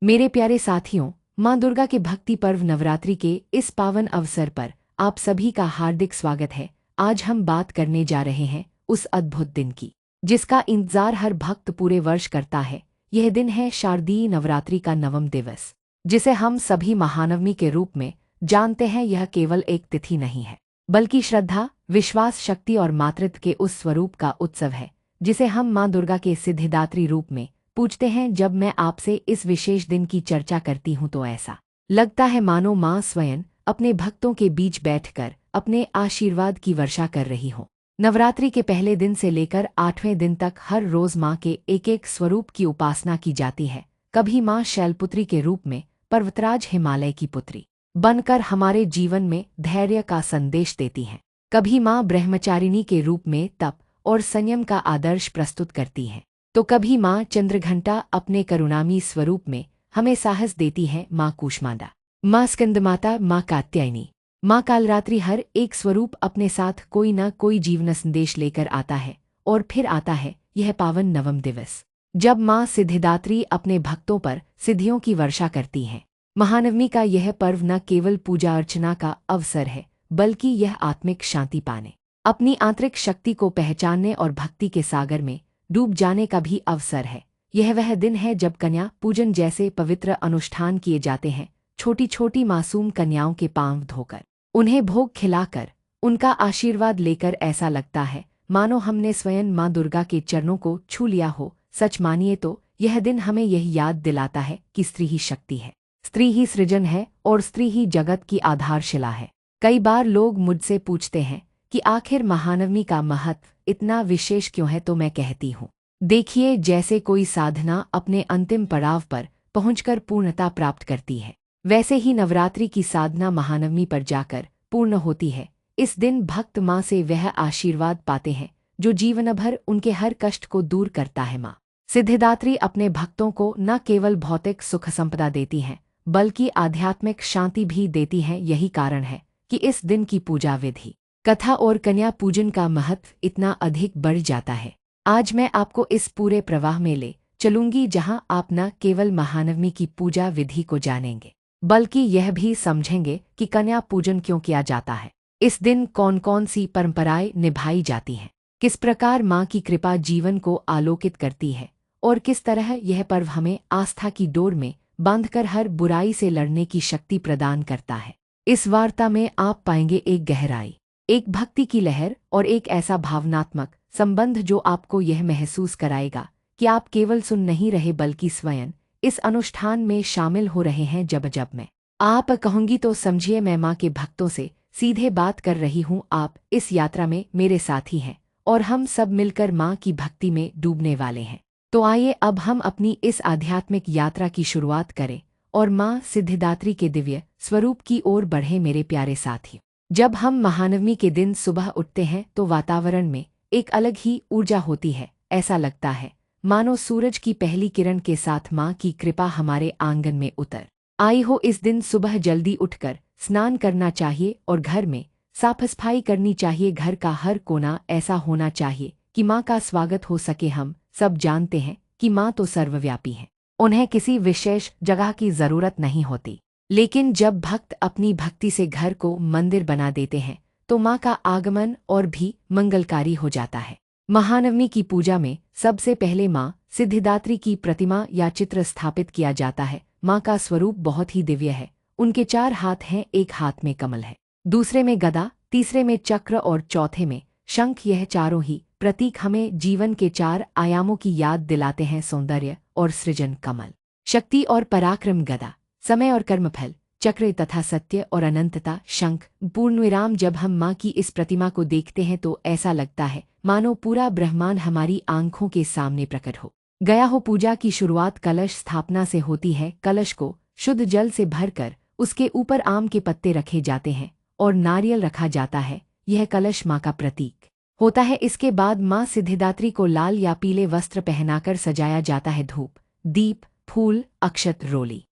मेरे प्यारे साथियों, माँ दुर्गा के भक्ति पर्व नवरात्रि के इस पावन अवसर पर आप सभी का हार्दिक स्वागत है। आज हम बात करने जा रहे हैं उस अद्भुत दिन की, जिसका इंतजार हर भक्त पूरे वर्ष करता है। यह दिन है शारदीय नवरात्रि का नवम दिवस, जिसे हम सभी महानवमी के रूप में जानते हैं। यह केवल एक तिथि नहीं है, बल्कि श्रद्धा, विश्वास, शक्ति और मातृत्व के उस स्वरूप का उत्सव है जिसे हम माँ दुर्गा के सिद्धिदात्री रूप में पूछते हैं। जब मैं आपसे इस विशेष दिन की चर्चा करती हूँ तो ऐसा लगता है मानो माँ स्वयं अपने भक्तों के बीच बैठकर अपने आशीर्वाद की वर्षा कर रही हो। नवरात्रि के पहले दिन से लेकर 8वें दिन तक हर रोज माँ के एक एक स्वरूप की उपासना की जाती है। कभी माँ शैलपुत्री के रूप में पर्वतराज हिमालय की पुत्री बनकर हमारे जीवन में धैर्य का संदेश देती हैं। कभी माँ ब्रह्मचारिणी के रूप में तप और संयम का आदर्श प्रस्तुत करती हैं, तो कभी माँ चंद्रघंटा अपने करुणामयी स्वरूप में हमें साहस देती है। माँ कूष्मांडा, माँ स्कंदमाता, माँ कात्यायनी, माँ कालरात्रि, हर एक स्वरूप अपने साथ कोई न कोई जीवन संदेश लेकर आता है। और फिर आता है यह पावन नवम दिवस, जब माँ सिद्धिदात्री अपने भक्तों पर सिद्धियों की वर्षा करती हैं। महानवमी का यह पर्व न केवल पूजा अर्चना का अवसर है, बल्कि यह आत्मिक शांति पाने, अपनी आंतरिक शक्ति को पहचानने और भक्ति के सागर में डूब जाने का भी अवसर है। यह वह दिन है जब कन्या पूजन जैसे पवित्र अनुष्ठान किए जाते हैं। छोटी छोटी मासूम कन्याओं के पांव धोकर, उन्हें भोग खिलाकर, उनका आशीर्वाद लेकर ऐसा लगता है मानो हमने स्वयं माँ दुर्गा के चरणों को छू लिया हो। सच मानिए तो यह दिन हमें यही याद दिलाता है कि स्त्री ही शक्ति है, स्त्री ही सृजन है और स्त्री ही जगत की आधारशिला है। कई बार लोग मुझसे पूछते हैं कि आखिर महानवमी का महत्व इतना विशेष क्यों है, तो मैं कहती हूँ, देखिए, जैसे कोई साधना अपने अंतिम पड़ाव पर पहुंचकर पूर्णता प्राप्त करती है, वैसे ही नवरात्रि की साधना महानवमी पर जाकर पूर्ण होती है। इस दिन भक्त माँ से वह आशीर्वाद पाते हैं जो जीवन भर उनके हर कष्ट को दूर करता है। माँ सिद्धिदात्री अपने भक्तों को न केवल भौतिक सुख संपदा देती हैं, बल्कि आध्यात्मिक शांति भी देती हैं। यही कारण है कि इस दिन की पूजा विधि, कथा और कन्या पूजन का महत्व इतना अधिक बढ़ जाता है। आज मैं आपको इस पूरे प्रवाह में ले चलूंगी, जहां आप न केवल महानवमी की पूजा विधि को जानेंगे, बल्कि यह भी समझेंगे कि कन्या पूजन क्यों किया जाता है, इस दिन कौन कौन सी परंपराएं निभाई जाती हैं, किस प्रकार माँ की कृपा जीवन को आलोकित करती है और किस तरह यह पर्व हमें आस्था की डोर में बांधकर हर बुराई से लड़ने की शक्ति प्रदान करता है। इस वार्ता में आप पाएंगे एक गहराई, एक भक्ति की लहर और एक ऐसा भावनात्मक संबंध जो आपको यह महसूस कराएगा कि आप केवल सुन नहीं रहे, बल्कि स्वयं इस अनुष्ठान में शामिल हो रहे हैं। जब जब मैं आप कहूंगी तो समझिए मैं माँ के भक्तों से सीधे बात कर रही हूँ। आप इस यात्रा में मेरे साथी हैं और हम सब मिलकर माँ की भक्ति में डूबने वाले हैं। तो आइए अब हम अपनी इस आध्यात्मिक यात्रा की शुरुआत करें और माँ सिद्धिदात्री के दिव्य स्वरूप की ओर बढ़े। मेरे प्यारे साथी, जब हम महानवमी के दिन सुबह उठते हैं तो वातावरण में एक अलग ही ऊर्जा होती है। ऐसा लगता है मानो सूरज की पहली किरण के साथ माँ की कृपा हमारे आंगन में उतर आई हो। इस दिन सुबह जल्दी उठकर स्नान करना चाहिए और घर में साफ सफाई करनी चाहिए। घर का हर कोना ऐसा होना चाहिए कि माँ का स्वागत हो सके। हम सब जानते हैं कि माँ तो सर्वव्यापी है, उन्हें किसी विशेष जगह की जरूरत नहीं होती। लेकिन जब भक्त अपनी भक्ति से घर को मंदिर बना देते हैं तो माँ का आगमन और भी मंगलकारी हो जाता है। महानवमी की पूजा में सबसे पहले माँ सिद्धिदात्री की प्रतिमा या चित्र स्थापित किया जाता है। माँ का स्वरूप बहुत ही दिव्य है। उनके 4 हाथ हैं, एक हाथ में कमल है, दूसरे में गदा, तीसरे में चक्र और चौथे में शंख। यह चारों ही प्रतीक हमें जीवन के 4 आयामों की याद दिलाते हैं, सौंदर्य और सृजन कमल, शक्ति और पराक्रम गदा, समय और कर्मफल चक्र तथा सत्य और अनंतता शंख पूर्णविराम। जब हम माँ की इस प्रतिमा को देखते हैं तो ऐसा लगता है मानो पूरा ब्रह्मांड हमारी आंखों के सामने प्रकट हो गया हो। पूजा की शुरुआत कलश स्थापना से होती है। कलश को शुद्ध जल से भरकर उसके ऊपर आम के पत्ते रखे जाते हैं और नारियल रखा जाता है। यह कलश माँ का प्रतीक होता है। इसके बाद माँ सिद्धिदात्री को लाल या पीले वस्त्र पहनाकर सजाया जाता है। धूप, दीप, फूल, अक्षत, रोली,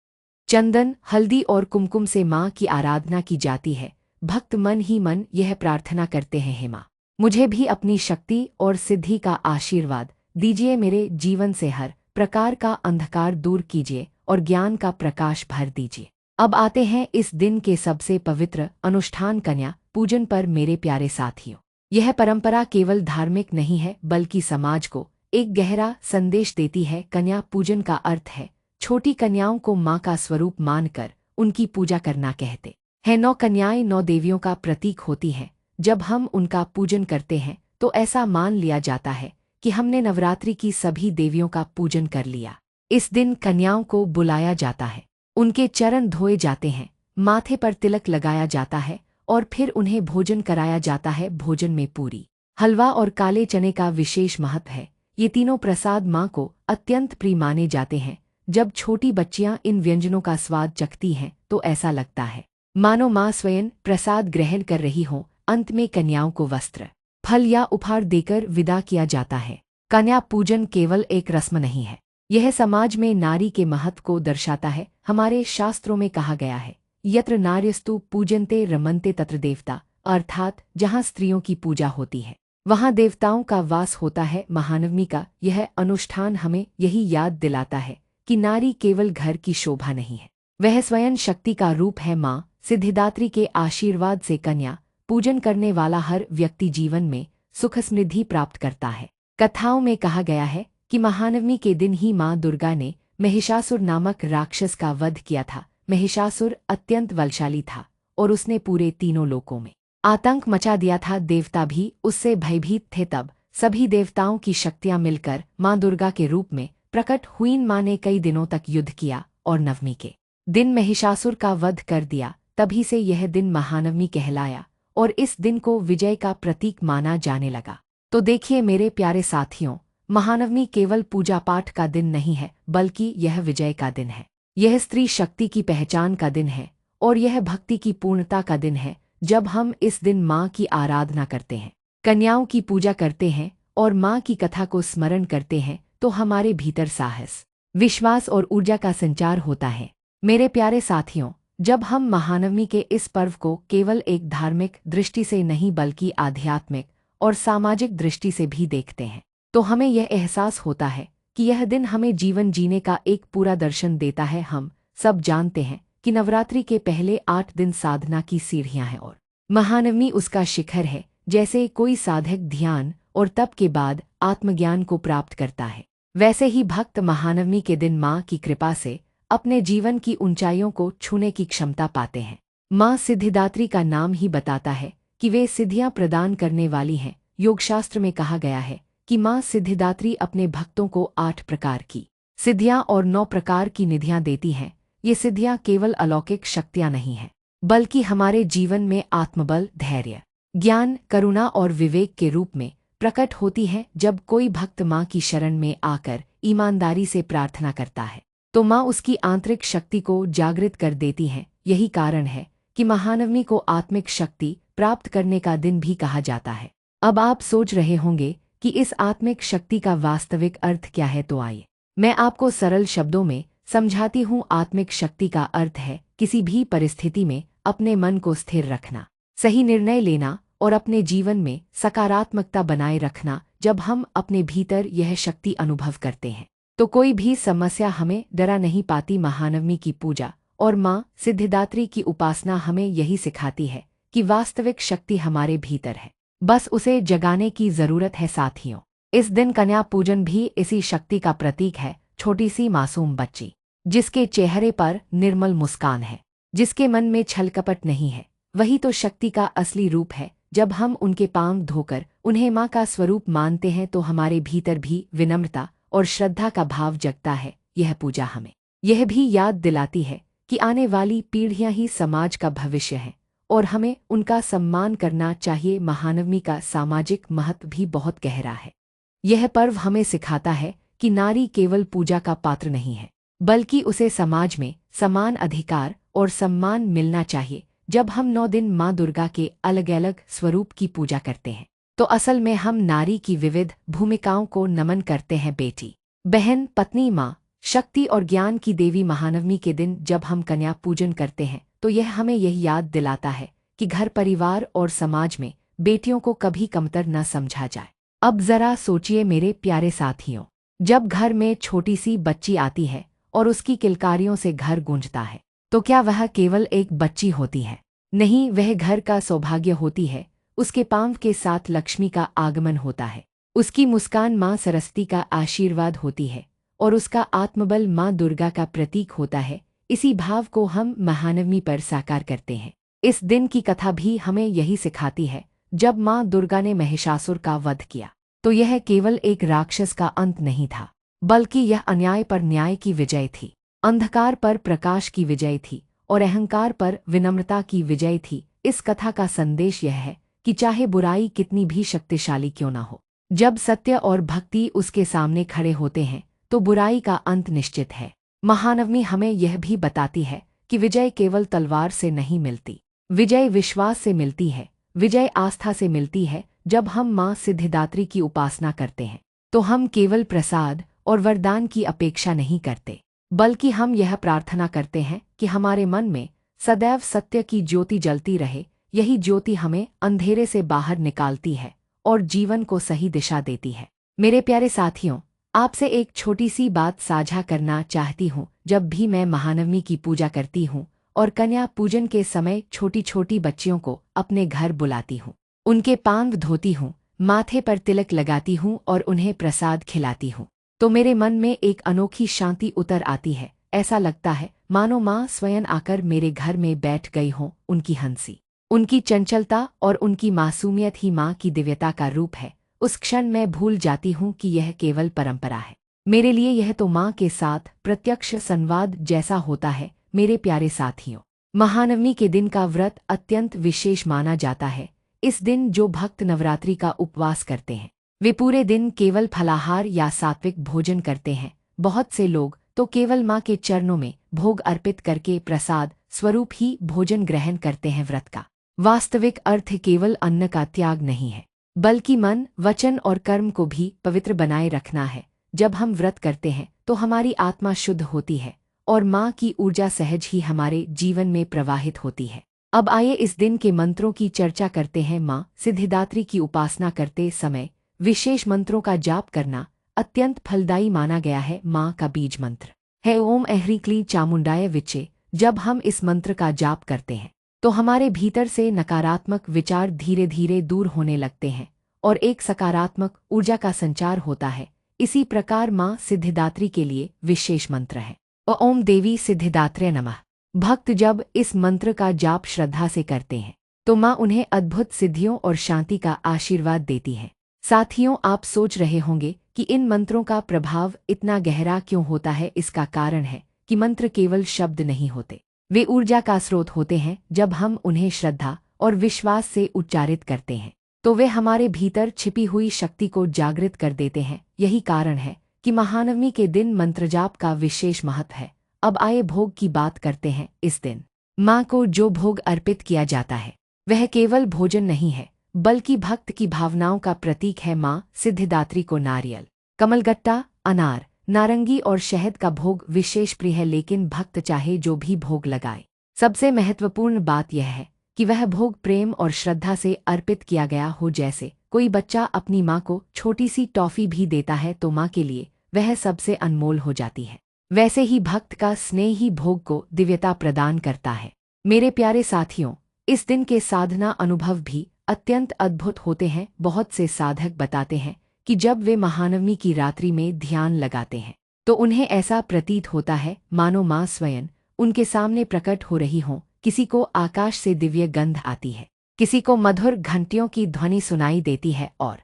चंदन, हल्दी और कुमकुम से माँ की आराधना की जाती है। भक्त मन ही मन यह प्रार्थना करते हैं, हे माँ, मुझे भी अपनी शक्ति और सिद्धि का आशीर्वाद दीजिए, मेरे जीवन से हर प्रकार का अंधकार दूर कीजिए और ज्ञान का प्रकाश भर दीजिए। अब आते हैं इस दिन के सबसे पवित्र अनुष्ठान कन्या पूजन पर मेरे प्यारे साथियों। यह परंपरा केवल धार्मिक नहीं है बल्कि समाज को एक गहरा संदेश देती है। कन्या पूजन का अर्थ है छोटी कन्याओं को माँ का स्वरूप मानकर उनकी पूजा करना कहते हैं। 9 कन्याएं 9 देवियों का प्रतीक होती हैं। जब हम उनका पूजन करते हैं तो ऐसा मान लिया जाता है कि हमने नवरात्रि की सभी देवियों का पूजन कर लिया। इस दिन कन्याओं को बुलाया जाता है, उनके चरण धोए जाते हैं, माथे पर तिलक लगाया जाता है और फिर उन्हें भोजन कराया जाता है। भोजन में पूरी, हलवा और काले चने का विशेष महत्व है। ये तीनों प्रसाद माँ को अत्यंत प्रिय माने जाते हैं। जब छोटी बच्चियां इन व्यंजनों का स्वाद चखती हैं तो ऐसा लगता है मानो माँ स्वयं प्रसाद ग्रहण कर रही हो। अंत में कन्याओं को वस्त्र, फल या उपहार देकर विदा किया जाता है। कन्या पूजन केवल एक रस्म नहीं है, यह समाज में नारी के महत्व को दर्शाता है। हमारे शास्त्रों में कहा गया है यत्र नार्यस्तु पूजन्ते रमन्ते तत्र देवता, अर्थात जहाँ स्त्रियों की पूजा होती है वहाँ देवताओं का वास होता है। महानवमी का यह अनुष्ठान हमें यही याद दिलाता है कि नारी केवल घर की शोभा नहीं है, वह स्वयं शक्ति का रूप है। माँ सिद्धिदात्री के आशीर्वाद से कन्या पूजन करने वाला हर व्यक्ति जीवन में सुख समृद्धि प्राप्त करता है। कथाओं में कहा गया है कि महानवमी के दिन ही माँ दुर्गा ने महिषासुर नामक राक्षस का वध किया था। महिषासुर अत्यंत बलशाली था और उसने पूरे तीनों लोकों में आतंक मचा दिया था। देवता भी उससे भयभीत थे। तब सभी देवताओं की शक्तियां मिलकर माँ दुर्गा के रूप में प्रकट हुई। माँ ने कई दिनों तक युद्ध किया और नवमी के दिन महिषासुर का वध कर दिया। तभी से यह दिन महानवमी कहलाया और इस दिन को विजय का प्रतीक माना जाने लगा। तो देखिए मेरे प्यारे साथियों, महानवमी केवल पूजा पाठ का दिन नहीं है बल्कि यह विजय का दिन है। यह स्त्री शक्ति की पहचान का दिन है और यह भक्ति की पूर्णता का दिन है। जब हम इस दिन माँ की आराधना करते हैं, कन्याओं की पूजा करते हैं और माँ की कथा को स्मरण करते हैं तो हमारे भीतर साहस, विश्वास और ऊर्जा का संचार होता है। मेरे प्यारे साथियों, जब हम महानवमी के इस पर्व को केवल एक धार्मिक दृष्टि से नहीं बल्कि आध्यात्मिक और सामाजिक दृष्टि से भी देखते हैं तो हमें यह एहसास होता है कि यह दिन हमें जीवन जीने का एक पूरा दर्शन देता है। हम सब जानते हैं कि नवरात्रि के पहले 8 दिन साधना की सीढ़ियां हैं और महानवमी उसका शिखर है। जैसे कोई साधक ध्यान और तप के बाद आत्मज्ञान को प्राप्त करता है, वैसे ही भक्त महानवमी के दिन माँ की कृपा से अपने जीवन की ऊंचाइयों को छूने की क्षमता पाते हैं। माँ सिद्धिदात्री का नाम ही बताता है कि वे सिद्धियां प्रदान करने वाली हैं। योगशास्त्र में कहा गया है कि माँ सिद्धिदात्री अपने भक्तों को 8 प्रकार की सिद्धियां और 9 प्रकार की निधियां देती हैं। ये सिद्धियां केवल अलौकिक शक्तियां नहीं हैं बल्कि हमारे जीवन में आत्मबल, धैर्य, ज्ञान, करुणा और विवेक के रूप में प्रकट होती हैं। जब कोई भक्त माँ की शरण में आकर ईमानदारी से प्रार्थना करता है तो माँ उसकी आंतरिक शक्ति को जागृत कर देती हैं। यही कारण है कि महानवमी को आत्मिक शक्ति प्राप्त करने का दिन भी कहा जाता है। अब आप सोच रहे होंगे कि इस आत्मिक शक्ति का वास्तविक अर्थ क्या है, तो आइए मैं आपको सरल शब्दों में समझाती हूँ। आत्मिक शक्ति का अर्थ है किसी भी परिस्थिति में अपने मन को स्थिर रखना, सही निर्णय लेना और अपने जीवन में सकारात्मकता बनाए रखना। जब हम अपने भीतर यह शक्ति अनुभव करते हैं तो कोई भी समस्या हमें डरा नहीं पाती। महानवमी की पूजा और माँ सिद्धिदात्री की उपासना हमें यही सिखाती है कि वास्तविक शक्ति हमारे भीतर है, बस उसे जगाने की जरूरत है। साथियों, इस दिन कन्या पूजन भी इसी शक्ति का प्रतीक है। छोटी सी मासूम बच्ची जिसके चेहरे पर निर्मल मुस्कान है, जिसके मन में छल कपट नहीं है, वही तो शक्ति का असली रूप है। जब हम उनके पांव धोकर उन्हें माँ का स्वरूप मानते हैं तो हमारे भीतर भी विनम्रता और श्रद्धा का भाव जगता है। यह पूजा हमें यह भी याद दिलाती है कि आने वाली पीढ़ियां ही समाज का भविष्य हैं और हमें उनका सम्मान करना चाहिए। महानवमी का सामाजिक महत्व भी बहुत गहरा है। यह पर्व हमें सिखाता है कि नारी केवल पूजा का पात्र नहीं है बल्कि उसे समाज में समान अधिकार और सम्मान मिलना चाहिए। जब हम 9 दिन माँ दुर्गा के अलग अलग स्वरूप की पूजा करते हैं तो असल में हम नारी की विविध भूमिकाओं को नमन करते हैं। बेटी, बहन, पत्नी, माँ, शक्ति और ज्ञान की देवी। महानवमी के दिन जब हम कन्या पूजन करते हैं तो यह हमें यही याद दिलाता है कि घर, परिवार और समाज में बेटियों को कभी कमतर न समझा जाए। अब जरा सोचिए मेरे प्यारे साथियों, जब घर में छोटी सी बच्ची आती है और उसकी किलकारियों से घर गूंजता है, तो क्या वह केवल एक बच्ची होती है? नहीं, वह घर का सौभाग्य होती है। उसके पांव के साथ लक्ष्मी का आगमन होता है। उसकी मुस्कान माँ सरस्वती का आशीर्वाद होती है और उसका आत्मबल माँ दुर्गा का प्रतीक होता है। इसी भाव को हम महानवमी पर साकार करते हैं। इस दिन की कथा भी हमें यही सिखाती है। जब माँ दुर्गा ने महिषासुर का वध किया, तो यह केवल एक राक्षस का अंत नहीं था, बल्कि यह अन्याय पर न्याय की विजय थी, अंधकार पर प्रकाश की विजय थी और अहंकार पर विनम्रता की विजय थी। इस कथा का संदेश यह है कि चाहे बुराई कितनी भी शक्तिशाली क्यों न हो, जब सत्य और भक्ति उसके सामने खड़े होते हैं तो बुराई का अंत निश्चित है। महानवमी हमें यह भी बताती है कि विजय केवल तलवार से नहीं मिलती, विजय विश्वास से मिलती है, विजय आस्था से मिलती है। जब हम माँ सिद्धिदात्री की उपासना करते हैं तो हम केवल प्रसाद और वरदान की अपेक्षा नहीं करते, बल्कि हम यह प्रार्थना करते हैं कि हमारे मन में सदैव सत्य की ज्योति जलती रहे। यही ज्योति हमें अंधेरे से बाहर निकालती है और जीवन को सही दिशा देती है। मेरे प्यारे साथियों, आपसे एक छोटी सी बात साझा करना चाहती हूँ। जब भी मैं महानवमी की पूजा करती हूँ और कन्या पूजन के समय छोटी छोटी बच्चियों को अपने घर बुलाती हूँ, उनके पांव धोती हूँ, माथे पर तिलक लगाती हूँ और उन्हें प्रसाद खिलाती हूँ, तो मेरे मन में एक अनोखी शांति उतर आती है। ऐसा लगता है मानो माँ स्वयं आकर मेरे घर में बैठ गई हों। उनकी हंसी, उनकी चंचलता और उनकी मासूमियत ही माँ की दिव्यता का रूप है। उस क्षण मैं भूल जाती हूँ कि यह केवल परंपरा है। मेरे लिए यह तो माँ के साथ प्रत्यक्ष संवाद जैसा होता है। मेरे प्यारे साथियों, महानवमी के दिन का व्रत अत्यंत विशेष माना जाता है। इस दिन जो भक्त नवरात्रि का उपवास करते हैं, वे पूरे दिन केवल फलाहार या सात्विक भोजन करते हैं। बहुत से लोग तो केवल माँ के चरणों में भोग अर्पित करके प्रसाद स्वरूप ही भोजन ग्रहण करते हैं। व्रत का वास्तविक अर्थ केवल अन्न का त्याग नहीं है, बल्कि मन, वचन और कर्म को भी पवित्र बनाए रखना है। जब हम व्रत करते हैं तो हमारी आत्मा शुद्ध होती है और माँ की ऊर्जा सहज ही हमारे जीवन में प्रवाहित होती है। अब आइए इस दिन के मंत्रों की चर्चा करते हैं। माँ सिद्धिदात्री की उपासना करते समय विशेष मंत्रों का जाप करना अत्यंत फलदायी माना गया है। माँ का बीज मंत्र है ओम ऐह्री क्लीं चामुंडाय विचे। जब हम इस मंत्र का जाप करते हैं तो हमारे भीतर से नकारात्मक विचार धीरे धीरे दूर होने लगते हैं और एक सकारात्मक ऊर्जा का संचार होता है। इसी प्रकार माँ सिद्धिदात्री के लिए विशेष मंत्र है ओम देवी सिद्धिदात्रे नमः। भक्त जब इस मंत्र का जाप श्रद्धा से करते हैं तो माँ उन्हें अद्भुत सिद्धियों और शांति का आशीर्वाद देती है। साथियों, आप सोच रहे होंगे कि इन मंत्रों का प्रभाव इतना गहरा क्यों होता है। इसका कारण है कि मंत्र केवल शब्द नहीं होते, वे ऊर्जा का स्रोत होते हैं। जब हम उन्हें श्रद्धा और विश्वास से उच्चारित करते हैं तो वे हमारे भीतर छिपी हुई शक्ति को जागृत कर देते हैं। यही कारण है कि महानवमी के दिन मंत्रजाप का विशेष महत्व है। अब आए भोग की बात करते हैं। इस दिन माँ को जो भोग अर्पित किया जाता है वह केवल भोजन नहीं है, बल्कि भक्त की भावनाओं का प्रतीक है। माँ सिद्धिदात्री को नारियल, कमलगट्टा, अनार, नारंगी और शहद का भोग विशेष प्रिय है, लेकिन भक्त चाहे जो भी भोग लगाए, सबसे महत्वपूर्ण बात यह है कि वह भोग प्रेम और श्रद्धा से अर्पित किया गया हो। जैसे कोई बच्चा अपनी माँ को छोटी सी टॉफी भी देता है तो माँ के लिए वह सबसे अनमोल हो जाती है, वैसे ही भक्त का स्नेह ही भोग को दिव्यता प्रदान करता है। मेरे प्यारे साथियों, इस दिन के साधना अनुभव भी अत्यंत अद्भुत होते हैं। बहुत से साधक बताते हैं कि जब वे महानवमी की रात्रि में ध्यान लगाते हैं तो उन्हें ऐसा प्रतीत होता है मानो माँ स्वयं उनके सामने प्रकट हो रही हों। किसी को आकाश से दिव्य गंध आती है, किसी को मधुर घंटियों की ध्वनि सुनाई देती है और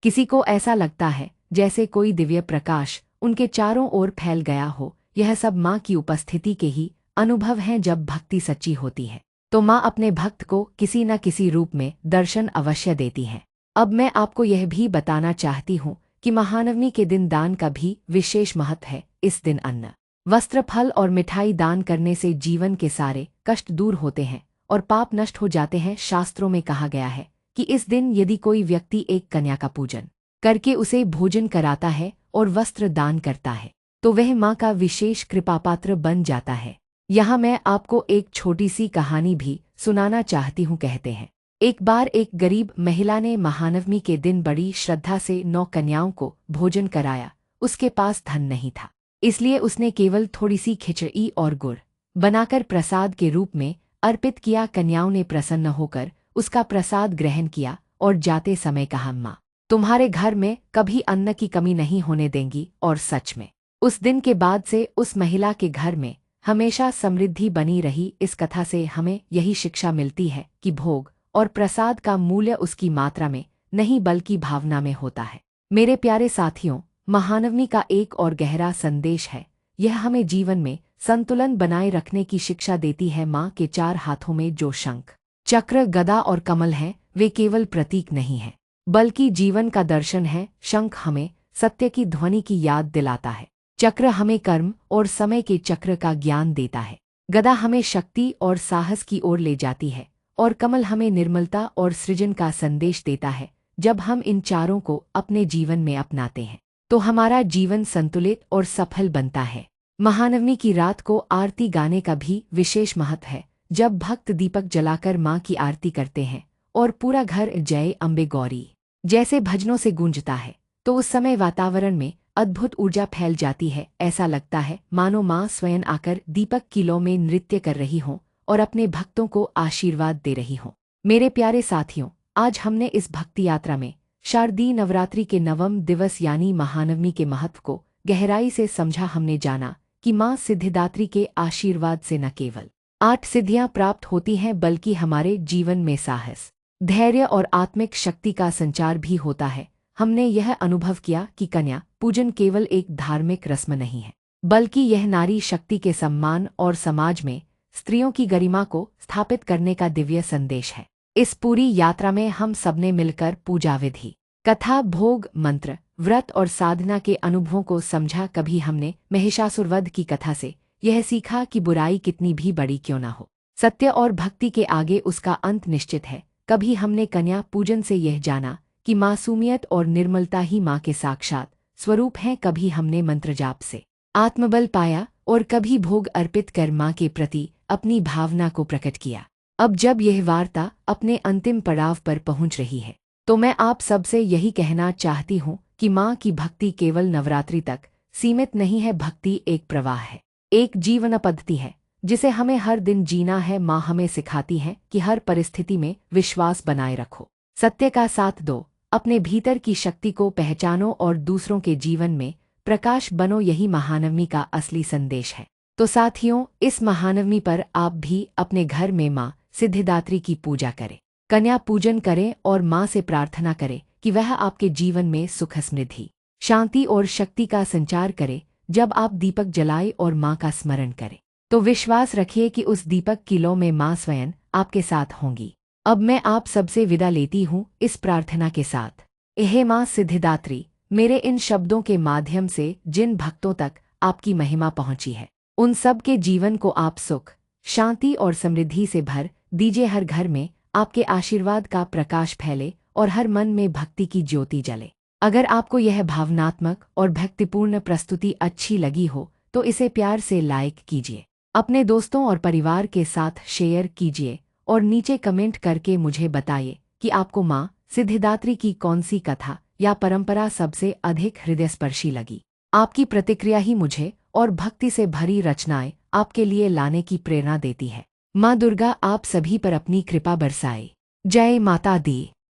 किसी को ऐसा लगता है जैसे कोई दिव्य प्रकाश उनके चारों ओर फैल गया हो। यह सब माँ की उपस्थिति के ही अनुभव हैं। जब भक्ति सच्ची होती है तो माँ अपने भक्त को किसी न किसी रूप में दर्शन अवश्य देती है। अब मैं आपको यह भी बताना चाहती हूँ कि महानवमी के दिन दान का भी विशेष महत्व है। इस दिन अन्न, वस्त्र, फल और मिठाई दान करने से जीवन के सारे कष्ट दूर होते हैं और पाप नष्ट हो जाते हैं। शास्त्रों में कहा गया है कि इस दिन यदि कोई व्यक्ति एक कन्या का पूजन करके उसे भोजन कराता है और वस्त्र दान करता है तो वह माँ का विशेष कृपापात्र बन जाता है। यहाँ मैं आपको एक छोटी सी कहानी भी सुनाना चाहती हूँ। कहते हैं एक बार एक गरीब महिला ने महानवमी के दिन बड़ी श्रद्धा से 9 कन्याओं को भोजन कराया। उसके पास धन नहीं था, इसलिए उसने केवल थोड़ी सी खिचड़ी और गुड़ बनाकर प्रसाद के रूप में अर्पित किया। कन्याओं ने प्रसन्न होकर उसका प्रसाद ग्रहण किया और जाते समय कहा, माँ तुम्हारे घर में कभी अन्न की कमी नहीं होने देंगी। और सच में उस दिन के बाद से उस महिला के घर में हमेशा समृद्धि बनी रही। इस कथा से हमें यही शिक्षा मिलती है कि भोग और प्रसाद का मूल्य उसकी मात्रा में नहीं बल्कि भावना में होता है। मेरे प्यारे साथियों, महानवमी का एक और गहरा संदेश है। यह हमें जीवन में संतुलन बनाए रखने की शिक्षा देती है। माँ के चार हाथों में जो शंख, चक्र, गदा और कमल हैं, वे केवल प्रतीक नहीं हैं, बल्कि जीवन का दर्शन है। शंख हमें सत्य की ध्वनि की याद दिलाता है, चक्र हमें कर्म और समय के चक्र का ज्ञान देता है, गदा हमें शक्ति और साहस की ओर ले जाती है, और कमल हमें निर्मलता और सृजन का संदेश देता है। जब हम इन चारों को अपने जीवन में अपनाते हैं तो हमारा जीवन संतुलित और सफल बनता है। महानवमी की रात को आरती गाने का भी विशेष महत्व है। जब भक्त दीपक जलाकर माँ की आरती करते हैं और पूरा घर जय अम्बे गौरी जैसे भजनों से गूंजता है, तो उस समय वातावरण में अद्भुत ऊर्जा फैल जाती है। ऐसा लगता है मानो माँ स्वयं आकर दीपक की लौ में नृत्य कर रही हों और अपने भक्तों को आशीर्वाद दे रही हों। मेरे प्यारे साथियों, आज हमने इस भक्ति यात्रा में शारदीय नवरात्रि के नवम दिवस यानी महानवमी के महत्व को गहराई से समझा। हमने जाना कि माँ सिद्धिदात्री के आशीर्वाद से न केवल 8 सिद्धियां प्राप्त होती हैं, बल्कि हमारे जीवन में साहस, धैर्य और आत्मिक शक्ति का संचार भी होता है। हमने यह अनुभव किया कि कन्या पूजन केवल एक धार्मिक रस्म नहीं है, बल्कि यह नारी शक्ति के सम्मान और समाज में स्त्रियों की गरिमा को स्थापित करने का दिव्य संदेश है। इस पूरी यात्रा में हम सबने मिलकर पूजा विधि, कथा, भोग, मंत्र, व्रत और साधना के अनुभवों को समझा। कभी हमने महिषासुरवध की कथा से यह सीखा कि बुराई कितनी भी बड़ी क्यों न हो, सत्य और भक्ति के आगे उसका अंत निश्चित है। कभी हमने कन्या पूजन से यह जाना कि मासूमियत और निर्मलता ही माँ के साक्षात स्वरूप हैं। कभी हमने मंत्र जाप से आत्मबल पाया और कभी भोग अर्पित कर माँ के प्रति अपनी भावना को प्रकट किया। अब जब यह वार्ता अपने अंतिम पड़ाव पर पहुंच रही है, तो मैं आप सबसे यही कहना चाहती हूँ कि माँ की भक्ति केवल नवरात्रि तक सीमित नहीं है। भक्ति एक प्रवाह है, एक जीवन पद्धति है जिसे हमें हर दिन जीना है। माँ हमें सिखाती है कि हर परिस्थिति में विश्वास बनाए रखो, सत्य का साथ दो, अपने भीतर की शक्ति को पहचानो और दूसरों के जीवन में प्रकाश बनो। यही महानवमी का असली संदेश है। तो साथियों, इस महानवमी पर आप भी अपने घर में माँ सिद्धिदात्री की पूजा करें, कन्या पूजन करें और माँ से प्रार्थना करें कि वह आपके जीवन में सुख, समृद्धि, शांति और शक्ति का संचार करे। जब आप दीपक जलाएं और माँ का स्मरण करें, तो विश्वास रखिए कि उस दीपक की लौ में माँ स्वयं आपके साथ होंगी। अब मैं आप सबसे विदा लेती हूँ इस प्रार्थना के साथ, हे माँ सिद्धिदात्री, मेरे इन शब्दों के माध्यम से जिन भक्तों तक आपकी महिमा पहुँची है, उन सब के जीवन को आप सुख, शांति और समृद्धि से भर दीजिए। हर घर में आपके आशीर्वाद का प्रकाश फैले और हर मन में भक्ति की ज्योति जले। अगर आपको यह भावनात्मक और भक्तिपूर्ण प्रस्तुति अच्छी लगी हो तो इसे प्यार से लाइक कीजिए, अपने दोस्तों और परिवार के साथ शेयर कीजिए और नीचे कमेंट करके मुझे बताइए कि आपको माँ सिद्धिदात्री की कौन सी कथा या परंपरा सबसे अधिक हृदयस्पर्शी लगी। आपकी प्रतिक्रिया ही मुझे और भक्ति से भरी रचनाएं आपके लिए लाने की प्रेरणा देती है। माँ दुर्गा आप सभी पर अपनी कृपा बरसाए। जय माता दी।